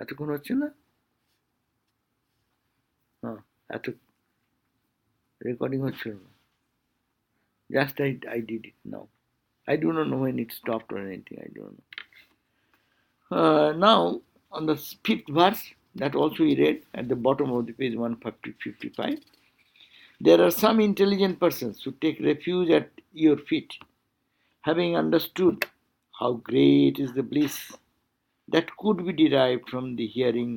এতক্ষণ হচ্ছে না? হ্যাঁ, এত রেকর্ডিং হচ্ছিল না। Just I did it now. I do not know when it stopped or anything. I don't know. Now, on the fifth verse, that also we read at the bottom of the page 155, there are some intelligent persons who take refuge at your feet, having understood how great is the bliss that could be derived from the hearing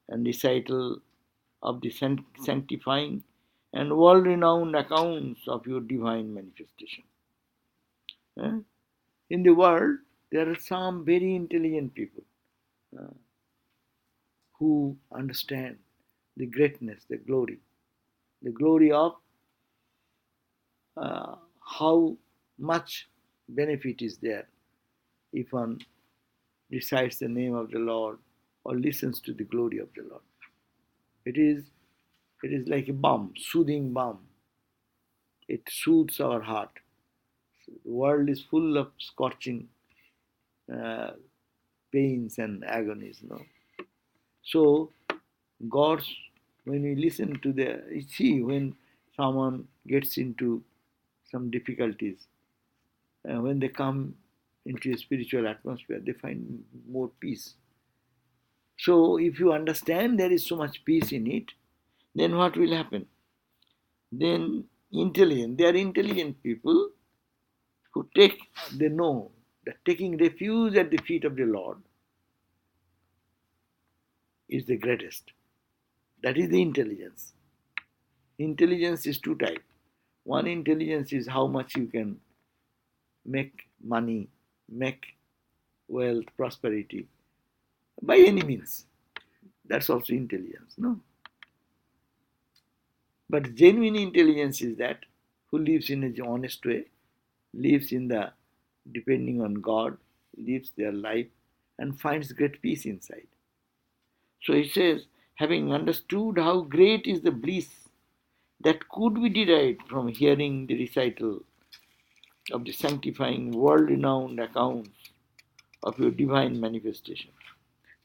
and recital of the sanctifying and world-renowned accounts of your divine manifestation. In the world, there are some very intelligent people who understand the greatness, the glory of how much benefit is there if one recites the name of the Lord or listens to the glory of the Lord. It is like a balm, soothing balm. It soothes our heart. So the world is full of scorching pains and agonies, no? So God's, when we listen to you see, when someone gets into some difficulties, when they come into a spiritual atmosphere, they find more peace. So if you understand there is so much peace in it, then what will happen? Then they are intelligent people who they know that taking refuge at the feet of the Lord is the greatest. That is the intelligence. Intelligence is two types. One intelligence is how much you can make money, make wealth, prosperity, by any means. That's also intelligence, no? But genuine intelligence is that who lives in an honest way, lives in the depending on God, lives their life and finds great peace inside. So he says, having understood how great is the bliss that could be derived from hearing the recital of the sanctifying world-renowned accounts of your divine manifestation.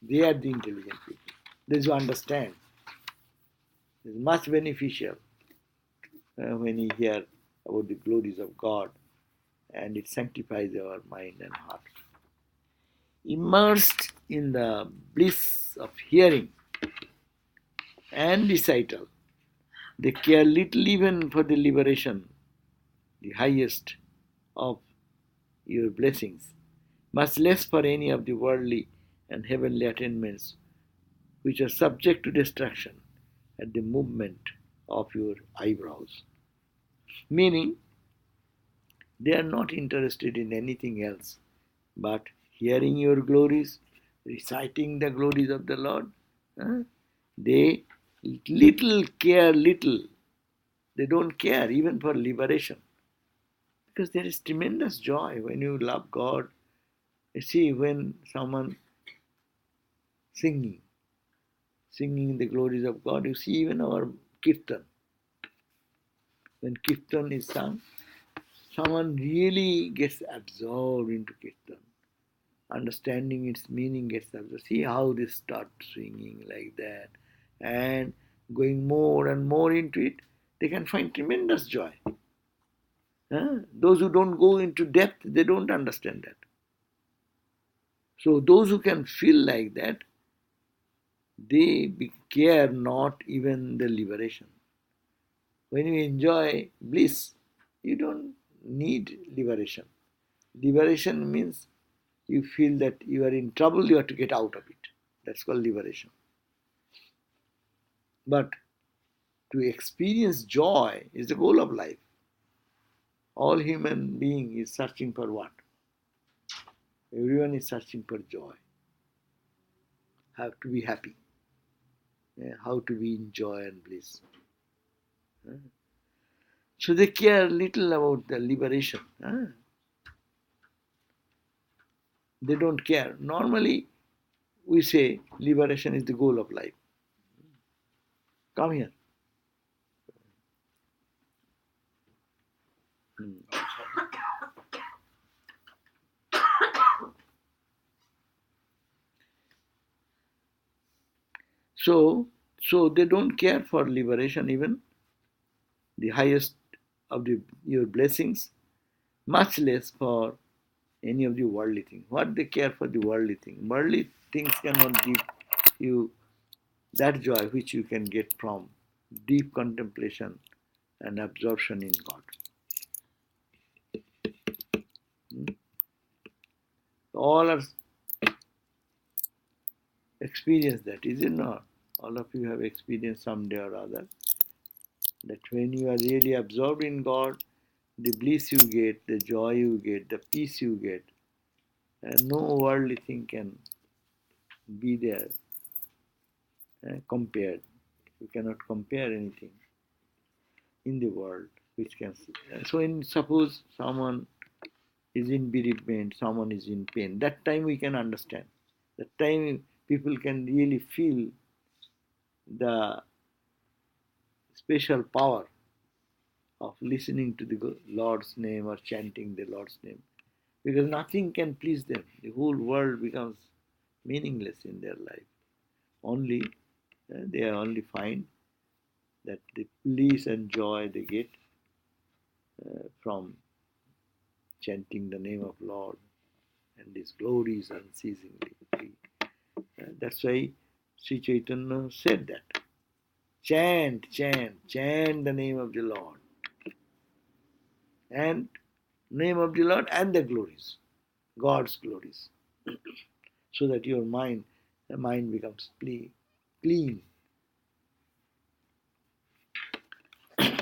They are the intelligent people. Those who understand. It's much beneficial when you hear about the glories of God, and it sanctifies our mind and heart. Immersed in the bliss of hearing and recital, they care little even for the liberation, the highest of your blessings, much less for any of the worldly and heavenly attainments which are subject to destruction at the movement of your eyebrows. Meaning, they are not interested in anything else but hearing your glories, reciting the glories of the Lord. They little. They don't care even for liberation. Because there is tremendous joy when you love God. You see, when someone singing the glories of God, you see even our kirtan. When kirtan is sung, someone really gets absorbed into kirtan. Understanding its meaning gets absorbed. See how they start swinging like that and going more and more into it, they can find tremendous joy. Those who don't go into depth, they don't understand that. So those who can feel like that, they care not even the liberation. When you enjoy bliss, you don't need liberation. Liberation means you feel that you are in trouble, you have to get out of it. That's called liberation. But to experience joy is the goal of life. All human being is searching for what? Everyone is searching for joy. Have to be happy. How to be in joy and bliss. So they care little about the liberation. They don't care. Normally, we say liberation is the goal of life. Come here. So, they don't care for liberation, even the highest of your blessings, much less for any of the worldly things. What they care for the worldly thing? Worldly things cannot give you that joy which you can get from deep contemplation and absorption in God. All are experience that, is it not? All of you have experienced someday or other that when you are really absorbed in God, the bliss you get, the joy you get, the peace you get, and no worldly thing can be there compared. You cannot compare anything in the world which can. So, suppose someone is in bereavement, someone is in pain, that time we can understand. That time people can really feel the special power of listening to the Lord's name or chanting the Lord's name, because nothing can please them. The whole world becomes meaningless in their life. Only they only find that the peace and joy they get from chanting the name of Lord and His glories unceasingly. That's why Sri Chaitanya said that. Chant, chant, chant the name of the Lord. And name of the Lord and the glories, God's glories. So that your mind, the mind becomes clean.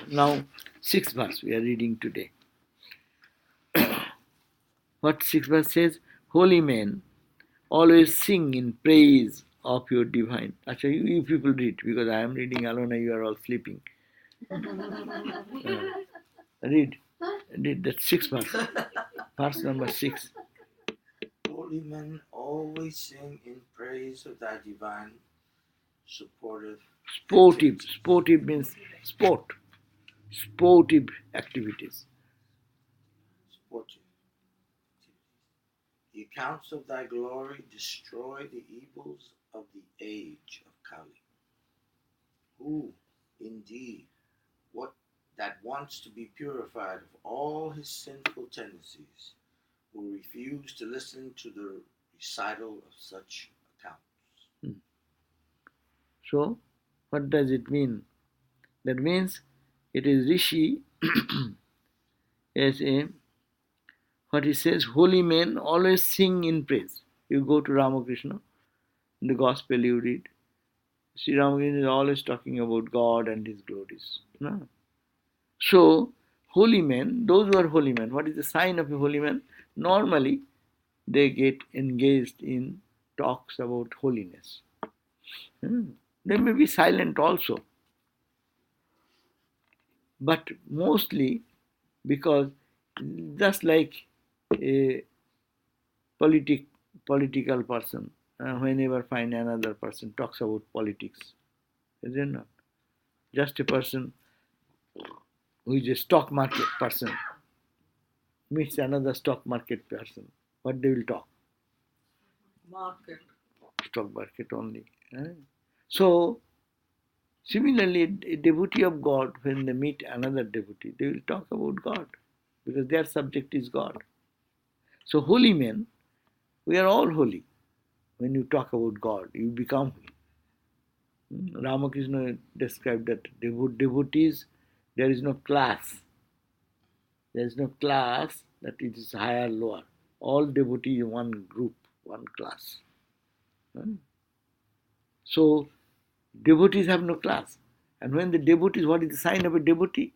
Now, 6th verse we are reading today. What 6th verse says? Holy men, always sing in praise of your divine. Actually, you people read, because I am reading alone and you are all sleeping. Read that 6th verse. Verse number 6. Holy men always sing in praise of thy divine sportive Means sport. Sportive activities. Sportive. The accounts of thy glory destroy the evils of the age of Kali. Who, indeed, that wants to be purified of all his sinful tendencies, will refuse to listen to the recital of such accounts. So, what does it mean? That means it is Rishi as a, what he says, holy men always sing in praise. You go to Ramakrishna, in the gospel you read, Sri Ramakrishna is always talking about God and His glories. No? So, holy men, those who are holy men, what is the sign of a holy man? Normally, they get engaged in talks about holiness. They may be silent also, but mostly because just like a political person, whenever find another person talks about politics, is it not? Just a person who is a stock market person meets another stock market person, what they will talk? Market. Stock market only. So, similarly, a devotee of God, when they meet another devotee, they will talk about God, because their subject is God. So, holy men, we are all holy. When you talk about God, you become holy. Ramakrishna described that devotees, there is no class. There is no class that it is higher, lower. All devotees in one group, one class. So, devotees have no class. And when the devotees, what is the sign of a devotee?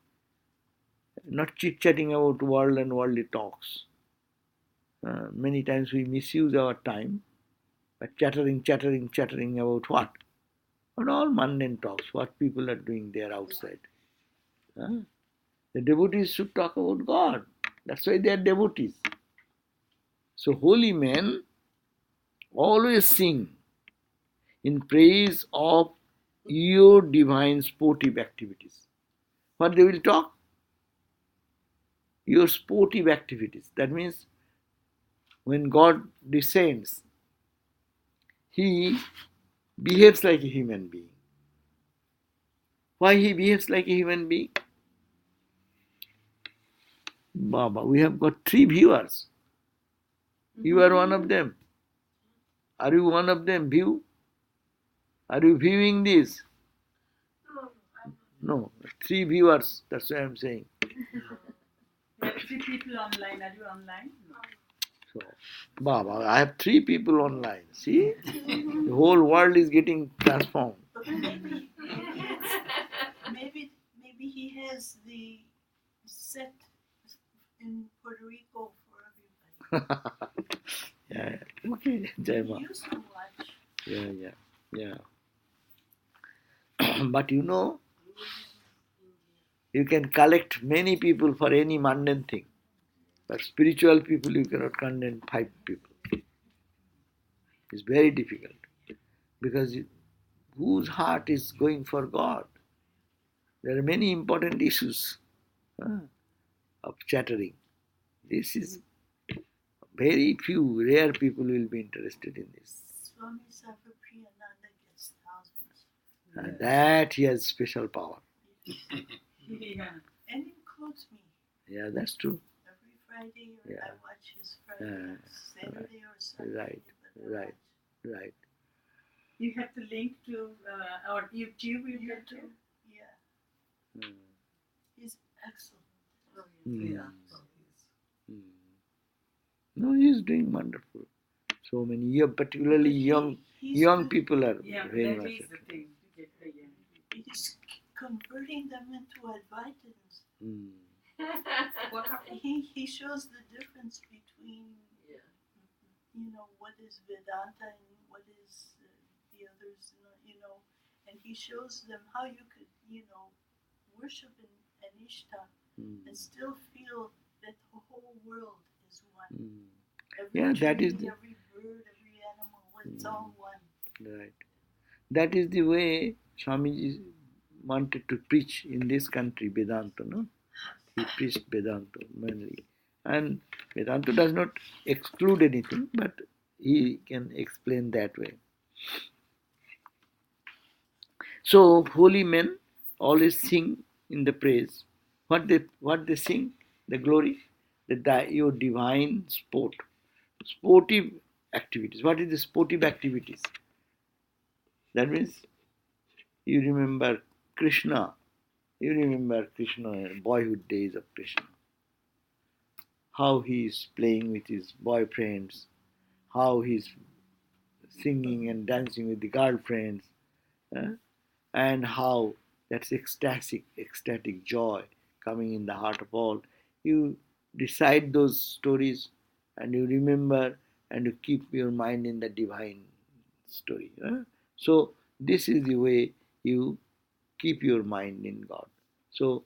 Not chit-chatting about world and worldly talks. Many times we misuse our time by chattering about what? But all mundane talks, what people are doing there outside. The devotees should talk about God. That's why they are devotees. So holy men always sing in praise of your divine sportive activities. What they will talk? Your sportive activities. That means when God descends, He behaves like a human being. Why he behaves like a human being? Baba, we have got 3 viewers. You are one of them. Are you one of them? View? Are you viewing this? No, 3 viewers. That's what I'm saying. We have 3 people online. Are you online? No. So, Baba, I have 3 people online. See? The whole world is getting transformed. But maybe he has the set in Puerto Rico for everybody. Yeah. Okay. Jai Ma. You used to watch. Yeah. But you can collect many people for any mundane thing. But spiritual people, you cannot condemn 5 people. It's very difficult. Because whose heart is going for God? There are many important issues of chattering. This is very few, rare people will be interested in this. Swami Sarvadevananda gets thousands. And that he has special power. Yeah. And includes me. Yeah, that's true. Every Friday Yeah. I watch his Friday, Saturday or Sunday. Right. but I watch. Right. You have the link to our YouTube. You get to. Yeah, he's excellent. Yeah. No, he is doing wonderful. So many particularly young people are Yeah, very that much. is the thing. You get the young people. He's converting them into Advaitins. What happened? He shows the difference between what is Vedanta and what is the others, and he shows them how you could worship an Ishta and still feel that the whole world is one. Every Yeah, tree, that is every bird, every animal, it's all one. right. That is the way Swamiji wanted to preach in this country, Vedanta, no? He preached Vedanta mainly. And Vedanta does not exclude anything, but he can explain that way. So holy men always sing in the praise. What they sing? The glory, your divine sportive activities. What is the sportive activities? That means you remember Krishna. You remember Krishna, boyhood days of Krishna. How he is playing with his boyfriends, how he's singing and dancing with the girlfriends, and how that's ecstatic joy coming in the heart of all. You decide those stories and you remember and you keep your mind in the divine story. So this is the way you keep your mind in God. So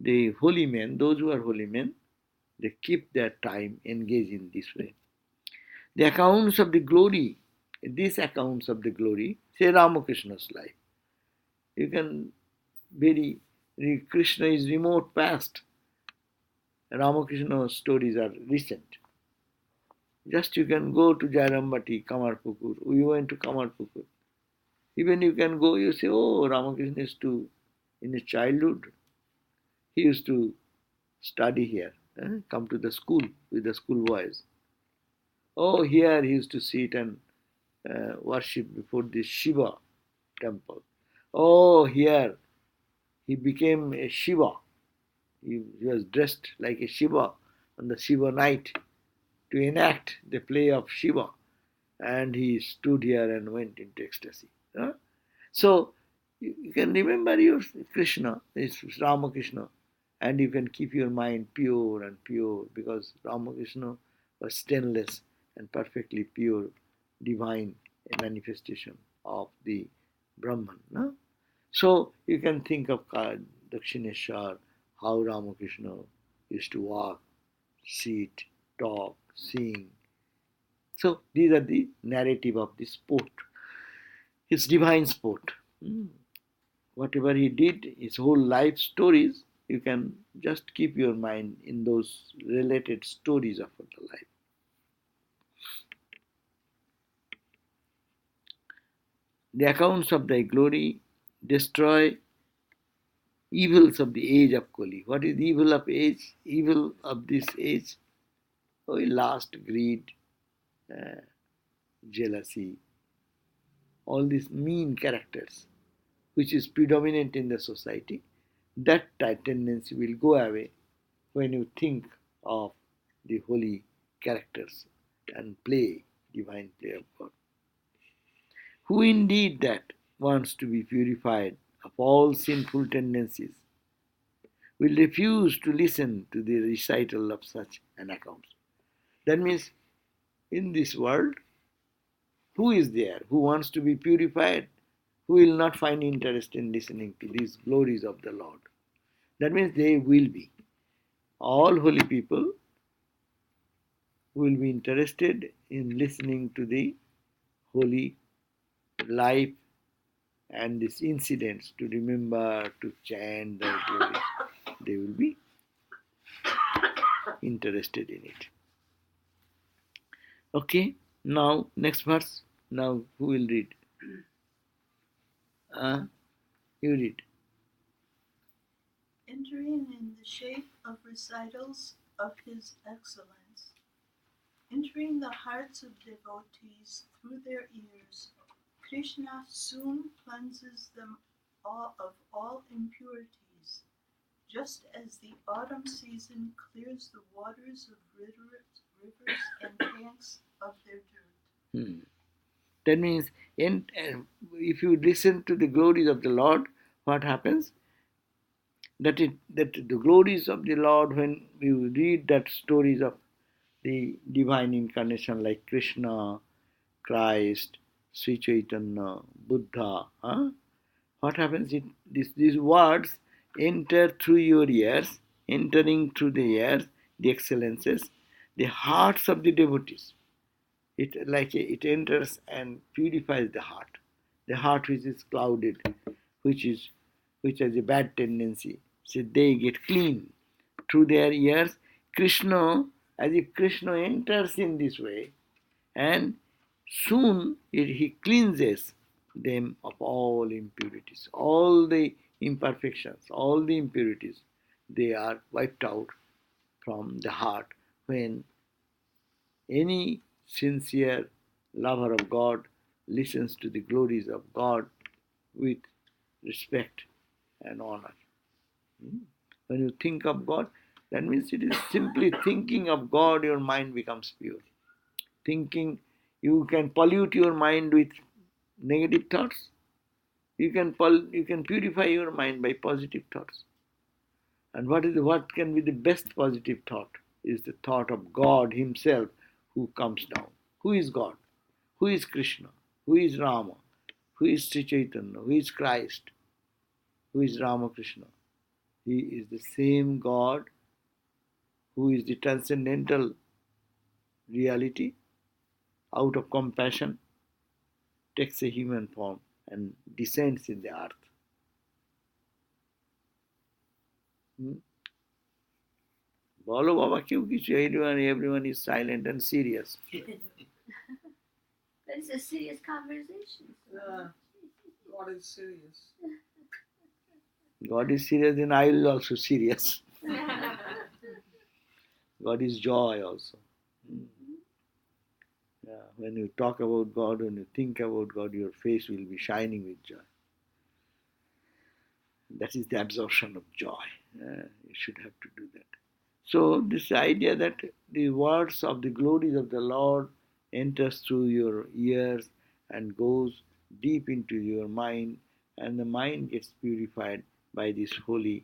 the holy men, those who are holy men, they keep their time engaged in this way. The accounts of the glory, these accounts of the glory, say Ramakrishna's life. You can Krishna is remote past. Ramakrishna's stories are recent. Just you can go to Jairambati, Kamarpukur. We went to Kamarpukur. Even you can go, you say, oh, Ramakrishna in his childhood, he used to study here, come to the school with the schoolboys. Oh, here he used to sit and worship before this Shiva temple. Oh, here he became a Shiva. He was dressed like a Shiva on the Shiva night to enact the play of Shiva. And he stood here and went into ecstasy. So you can remember your Krishna, it's Ramakrishna, and you can keep your mind pure and pure because Ramakrishna was stainless and perfectly pure, divine manifestation of the Brahman. No? So you can think of Dakshineshwar, how Ramakrishna used to walk, sit, talk, sing. So these are the narrative of the sport. His divine sport. Whatever he did, his whole life stories, you can just keep your mind in those related stories of the life. The accounts of thy glory destroy evils of the age of Kali. What is evil of age? Evil of this age? Oh, lust, greed, uh, jealousy, all these mean characters which is predominant in the society, that tendency will go away when you think of the holy characters and divine play of God. Who indeed that wants to be purified of all sinful tendencies will refuse to listen to the recital of such an account. That means in this world, who is there who wants to be purified, who will not find interest in listening to these glories of the Lord? That means they will be. All holy people will be interested in listening to the holy life and these incidents to remember, to chant their glories. They will be interested in it. Okay, now next verse. Now who will read? You read. Entering in the shape of recitals of his excellence, entering the hearts of devotees through their ears, Krishna soon cleanses them all of all impurities, just as the autumn season clears the waters of rivers and tanks of their dirt. That means, if you listen to the glories of the Lord, what happens? That the glories of the Lord, when you read that stories of the divine incarnation like Krishna, Christ, Sri Chaitanya, Buddha, what happens? These words enter through your ears, entering through the ears, the excellences, the hearts of the devotees. It enters and purifies the heart which is clouded, which has a bad tendency. So they get clean through their ears. Krishna, as if Krishna enters in this way, and soon he cleanses them of all impurities, all the imperfections, all the impurities. They are wiped out from the heart when any sincere lover of God listens to the glories of God with respect and honor. When you think of God, that means it is simply thinking of God, your mind becomes pure. Thinking, you can pollute your mind with negative thoughts. You can purify your mind by positive thoughts. And what can be the best positive thought? Is the thought of God Himself who comes down. Who is God? Who is Krishna? Who is Rama? Who is Sri Chaitanya? Who is Christ? Who is Ramakrishna? He is the same God who is the transcendental reality, out of compassion, takes a human form and descends in the earth. বলো বাবা কেউ কিছু, everyone is silent and serious. But it's a serious conversation. God is serious. God is serious, then I will also serious. God is joy also. Yeah, when you talk about God, when you think about God, your face will be shining with joy. That is the absorption of joy. You should have to do that. So this idea that the words of the glories of the Lord enters through your ears and goes deep into your mind, and the mind gets purified by this holy,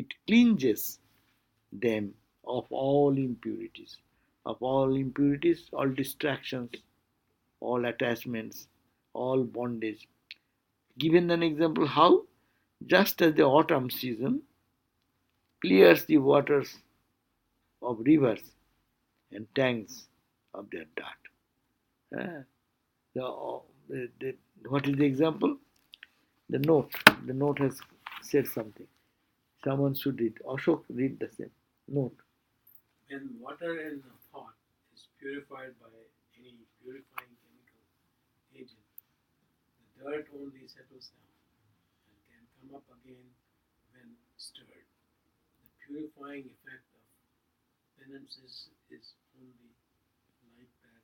it cleanses them of all impurities, all distractions, all attachments, all bondage. Given an example how, just as the autumn season clears the waters of rivers and tanks of their dirt. What is the example? The note has said something. Someone should read. Ashok, read the same note. When water in a pot is purified by any purifying chemical agent, dirt only settles down and can come up again when stirred. The purifying effect of penances is only like that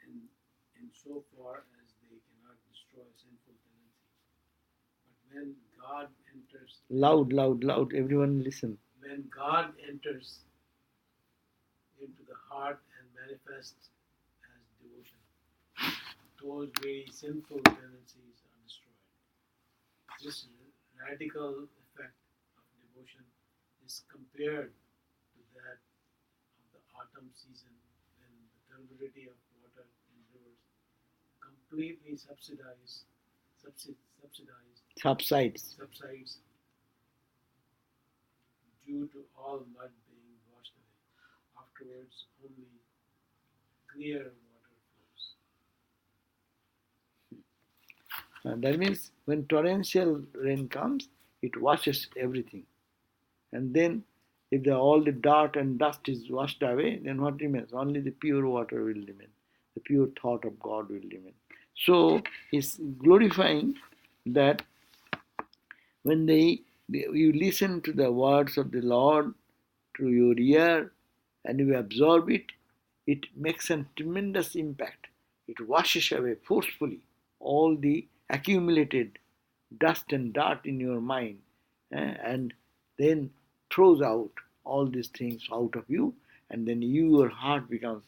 in so far as they cannot destroy sinful tendencies. But when God enters, Loud, everyone listen. when God enters into the heart and manifests as devotion, those very sinful tendencies are destroyed. This radical effect of devotion is compared to that of the autumn season when the turbidity of water in rivers completely subsides due to all mud being washed away. Afterwards, only clear water flows. That means when torrential rain comes, it washes everything. And then if all the dirt and dust is washed away, then what remains? Only the pure water will remain. The pure thought of God will remain. So he's glorifying that when you listen to the words of the Lord through your ear and you absorb it, it makes a tremendous impact. It washes away forcefully all the accumulated dust and dirt in your mind, and then throws out all these things out of you, and then your heart becomes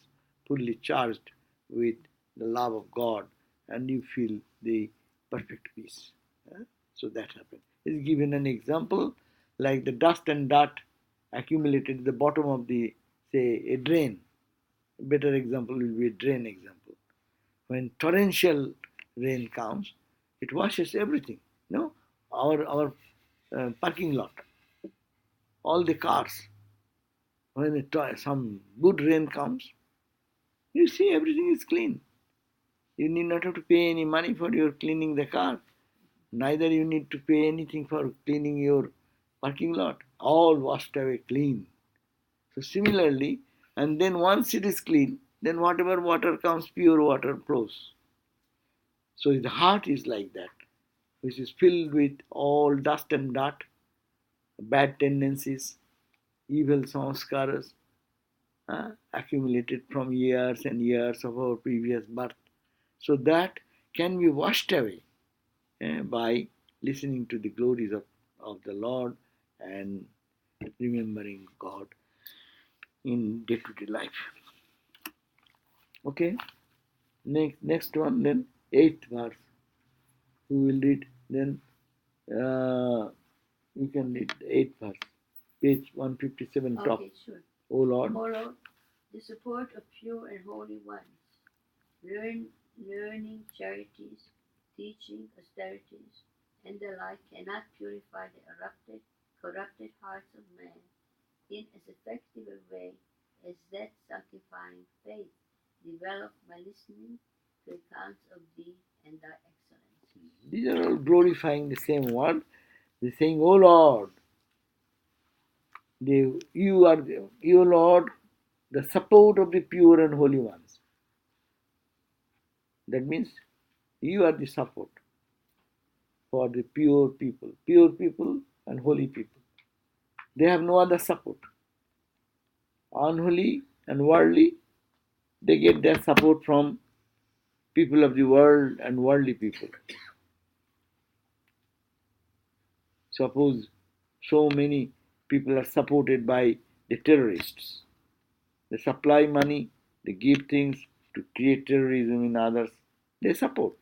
fully charged with the love of God, and you feel the perfect peace. So that happens. He's given an example like the dust and dirt accumulated at the bottom of the, say, a drain. A better example will be a drain example. When torrential rain comes, it washes everything. No, our parking lot, all the cars. When some good rain comes, you see everything is clean. You need not have to pay any money for your cleaning the car. Neither you need to pay anything for cleaning your parking lot. All washed away clean. So similarly, and then once it is clean, then whatever water comes, pure water flows. So the heart is like that, which is filled with all dust and dirt, bad tendencies, evil samskaras, accumulated from years and years of our previous birth. So that can be washed away by listening to the glories of the Lord and remembering God in day-to-day life. Okay, next one then, 8th verse. Who will read then? You can read 8th verse, page 157 top. Okay, sure. O Lord, O Lord, the support of pure and holy ones, learning, charities, teaching, austerities, and the like cannot purify the corrupted hearts of man in as effective a way as that sanctifying faith developed by listening to accounts of thee and thy excellency. these are all glorifying the same word. They're saying, O Lord, you are, you Lord, the support of the pure and holy ones. That means you are the support for the pure people and holy people. They have no other support. Unholy and worldly, they get their support from people of the world and worldly people. Suppose so many people are supported by the terrorists. They supply money, they give things to create terrorism in others. They support.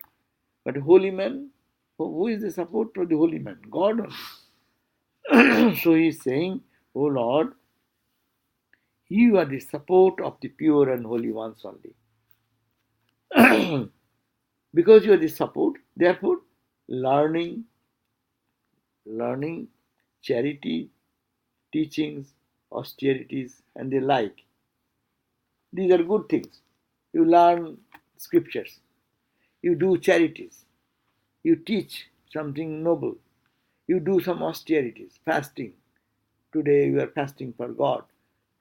But holy man, who is the support for the holy man? God only. So he is saying, O Lord, you are the support of the pure and holy ones only. Because you are the support, therefore, learning, charity, teachings, austerities, and the like. These are good things. You learn scriptures, you do charities, you teach something noble, you do some austerities, fasting. Today you are fasting for God.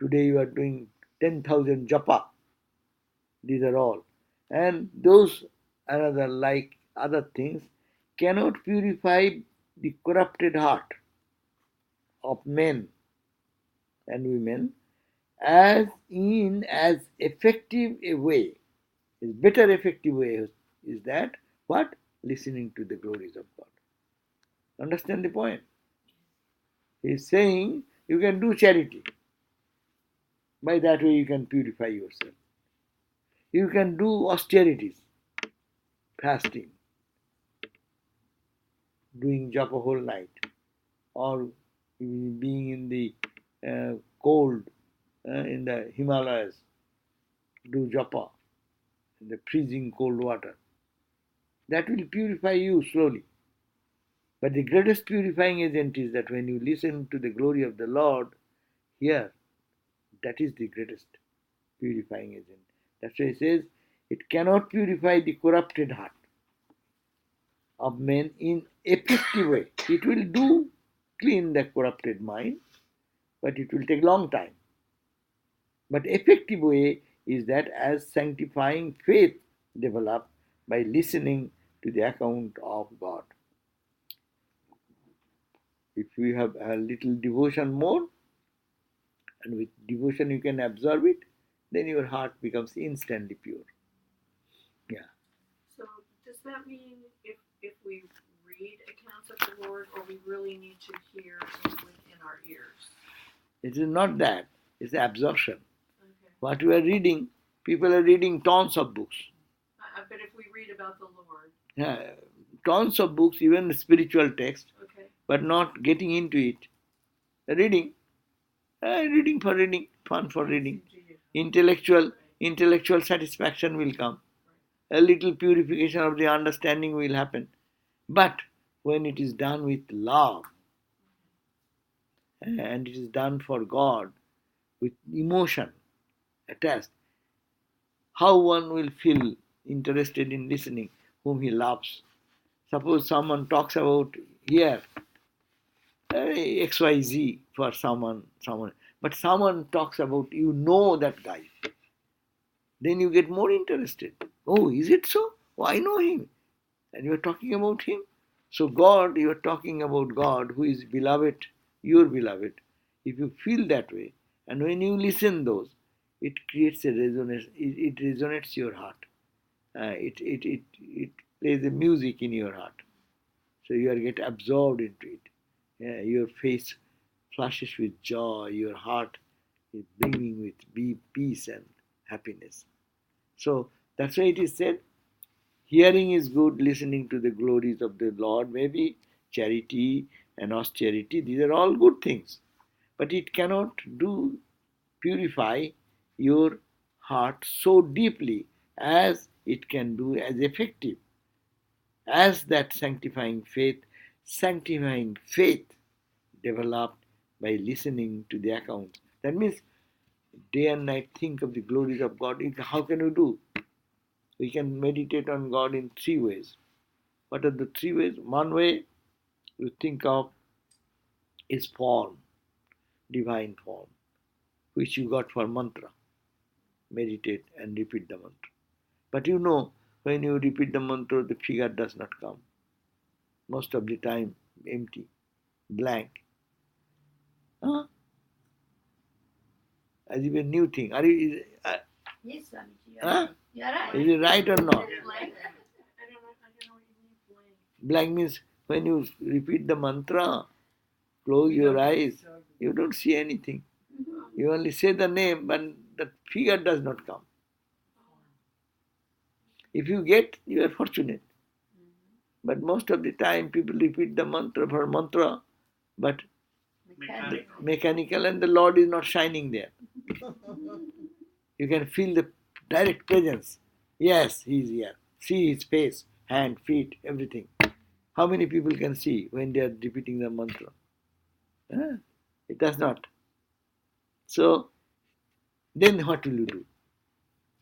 Today you are doing 10,000 japa. These are all. And those another like other things, cannot purify the corrupted heart of men and women as effective a way, is better effective way is that what? Listening to the glories of God. Understand the point? He is saying you can do charity. By that way you can purify yourself. You can do austerities, fasting, doing japa whole night, or being in the cold in the Himalayas, do japa in the freezing cold water. That will purify you slowly. But the greatest purifying agent is that when you listen to the glory of the Lord here, that is the greatest purifying agent. That's why he says, it cannot purify the corrupted heart of men in effective way. It will do clean the corrupted mind, but it will take long time. But effective way is that as sanctifying faith develop by listening to the account of God. If you have a little devotion more, and with devotion you can absorb it, then your heart becomes instantly pure. Yeah. So does that mean if we read accounts of the Lord, or we really need to hear it within our ears? It is not that, it's the absorption. Okay. What you are reading, people are reading tons of books. But if we read about the Lord, Yeah, tons of books, even spiritual text, okay, but not getting into it. Reading, reading for reading, fun for reading. Intellectual satisfaction will come. A little purification of the understanding will happen. But when it is done with love, and it is done for God, with emotion attached, how one will feel interested in listening whom he loves. Suppose someone talks about here XYZ for someone, but someone talks about that guy. Then you get more interested. Oh, is it so? Oh, I know him. And you are talking about him. So God, you are talking about God who is beloved, your beloved. If you feel that way, and when you listen those, it creates a resonance. It resonates your heart. It plays a music in your heart. So you are get absorbed into it. Your face flushes with joy. Your heart is beaming with peace and happiness. So that's why it is said, hearing is good, listening to the glories of the Lord, maybe charity and austerity, these are all good things. But it cannot purify your heart so deeply as it can do, as effective as that sanctifying faith developed by listening to the account. That means day and night think of the glories of God. How can we do? We can meditate on God in three ways. What are the three ways? One way you think of is form, divine form, which you got for mantra. Meditate and repeat the mantra. But when you repeat the mantra, the figure does not come. Most of the time, empty, blank. Huh? As if a new thing. Yes, Swamiji, Huh? you're right. Is it right or not? blank. I don't know what you mean blank. Blank means when you repeat the mantra, close your eyes, you don't see anything. You only say the name, but the figure does not come. If you get, you are fortunate. But most of the time, people repeat the mantra for mantra, but mechanical, and the Lord is not shining there. You can feel the direct presence. Yes, He is here. See His face, hand, feet, everything. How many people can see when they are repeating the mantra? It does not. So, then what will you do?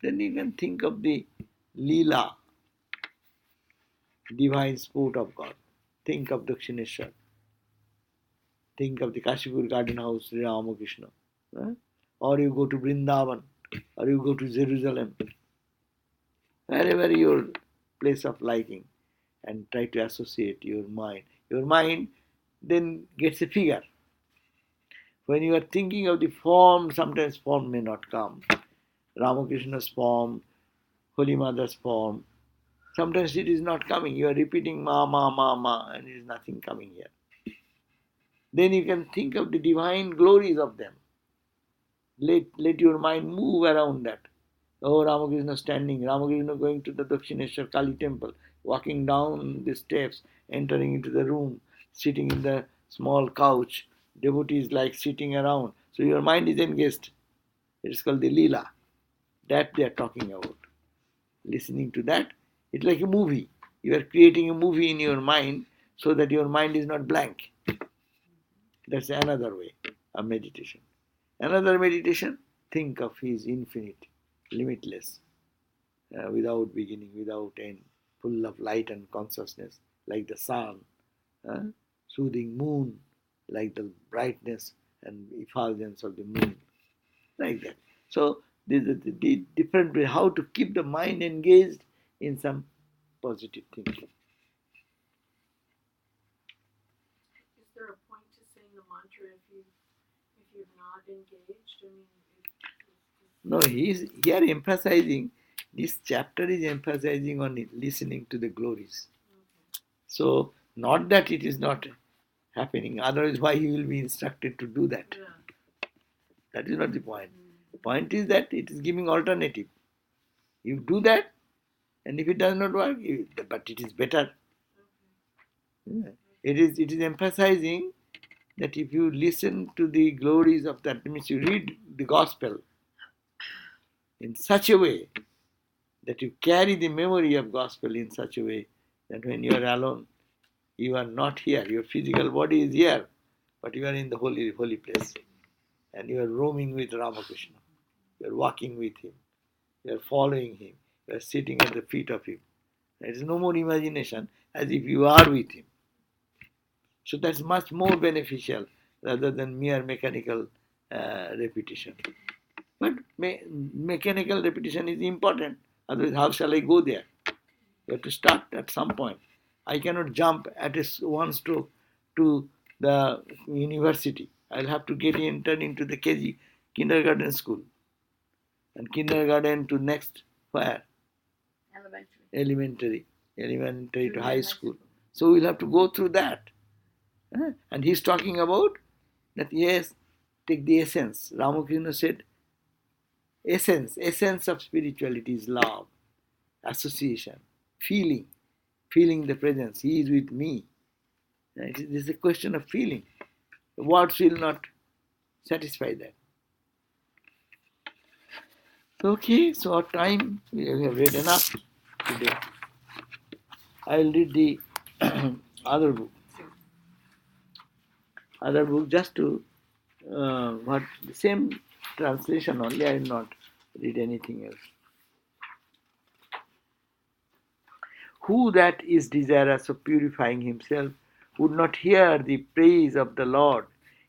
Then you can think of the Leela, divine sport of God. Think of Dakshineshwar. Think of the Kashipur garden house, Sri Ramakrishna. Or you go to Vrindavan, or you go to Jerusalem. Wherever your place of liking and try to associate your mind. Your mind then gets a figure. When you are thinking of the form, sometimes form may not come. Ramakrishna's form, Holy Mother's form, sometimes it is not coming. You are repeating ma, ma, ma, ma, and it is nothing coming here. Then you can think of the divine glories of them. Let your mind move around that. Oh, Ramakrishna standing, Ramakrishna going to the Dakshineshwar Kali temple, walking down the steps, entering into the room, sitting in the small couch, devotees like sitting around. So your mind is engaged. It is called the Leela. That they are talking about. Listening to that, it's like a movie. You are creating a movie in your mind so that your mind is not blank. That's another way of meditation. Another meditation, think of His infinite, limitless, without beginning, without end, full of light and consciousness, like the sun, soothing moon, like the brightness and effulgence of the moon, like that. So, the different way how to keep the mind engaged in some positive thinking. Is there a point to saying the mantra if you're not engaged? I mean, No, he is here emphasizing, this chapter is emphasizing on it, listening to the glories. So, not that it is not happening, otherwise, why he will be instructed to do that? yeah. That is not the point. The point is that it is giving alternative. You do that, and if it does not work, but it is better. Yeah. It is emphasizing that if you listen to the glories of that, means you read the gospel in such a way that you carry the memory of gospel in such a way that when you are alone, you are not here. Your physical body is here, but you are in the holy place, and you are roaming with Ramakrishna. You are walking with him. You are following him. You are sitting at the feet of him. There is no more imagination, as if you are with him. So that's much more beneficial rather than mere mechanical repetition. But mechanical repetition is important. Otherwise, how shall I go there? You have to start at some point. I cannot jump at one stroke to the university. I'll have to get entered into the KG, kindergarten school. And kindergarten to next where? Elementary to high school. So we'll have to go through that. And he's talking about that, yes, take the essence. Ramakrishna said, essence of spirituality is love, association, feeling the presence. He is with me. It is a question of feeling. The words will not satisfy that. Okay, so our time, we have read enough today. I will read the other book. Just to what the same translation only. I will not read anything else. Who that is desirous of purifying himself would not hear the praise of the Lord?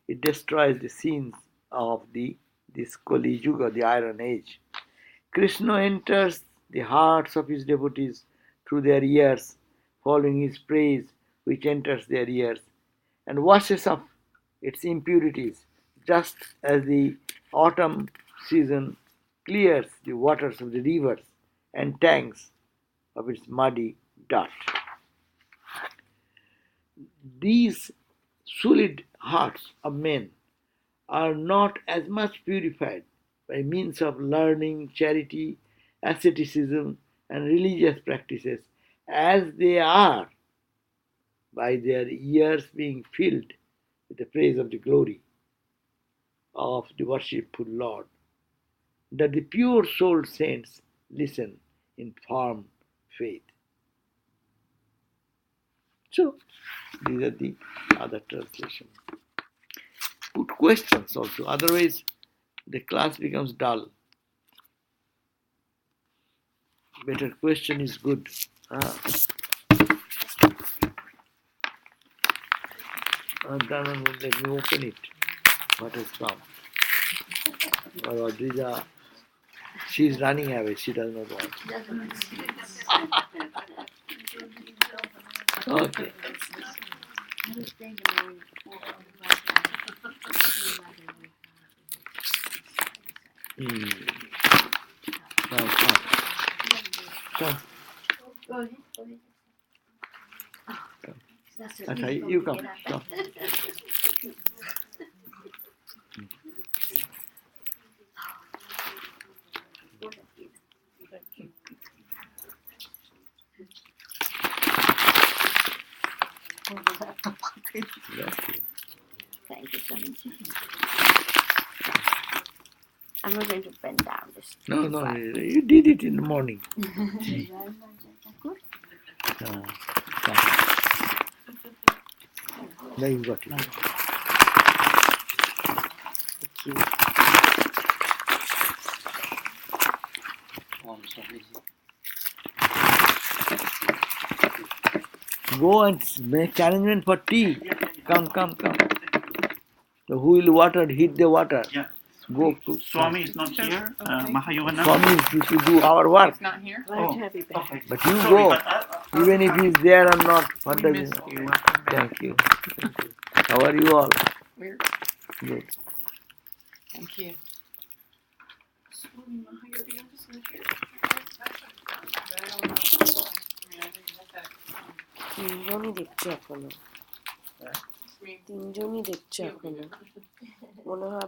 It destroys the sins of this Kali Yuga, the Iron Age. Krishna enters the hearts of his devotees through their ears, following his praise, which enters their ears, and washes off its impurities, just as the autumn season clears the waters of the rivers and tanks of its muddy dirt. These solid hearts of men are not as much purified by means of learning, charity, asceticism, and religious practices as they are by their ears being filled with the praise of the glory of the worshipful Lord, that the pure souled saints listen in firm faith. So, these are the other translations. Put questions also, otherwise the class becomes dull. Better question is good. Let me open it. What has come? Or Adrija, she is running away. She does not want. Okay. I was thinking Come. Go ahead. That's so Okay, easy for you me to come. get up. Thank you so much. I'm not going to bend down this. No, you did it in the morning. Good. Now you got it. Go and make arrangement for tea. Come. So who will water? Heat the water. Yeah. Go to Swami is not here. Mahayogananda. Swami is to do our work. Not here? Glad to have you back. Okay. But you Sorry, go. but Even if he's there or not, what we does missed it you. matter? Welcome back. Thank you. How are you all? We're, Good. thank you. Swami Mahayogananda's not here. তিনজনই দেখছে এখনো, তিনজনই দেখছে এখনো, মনে হয়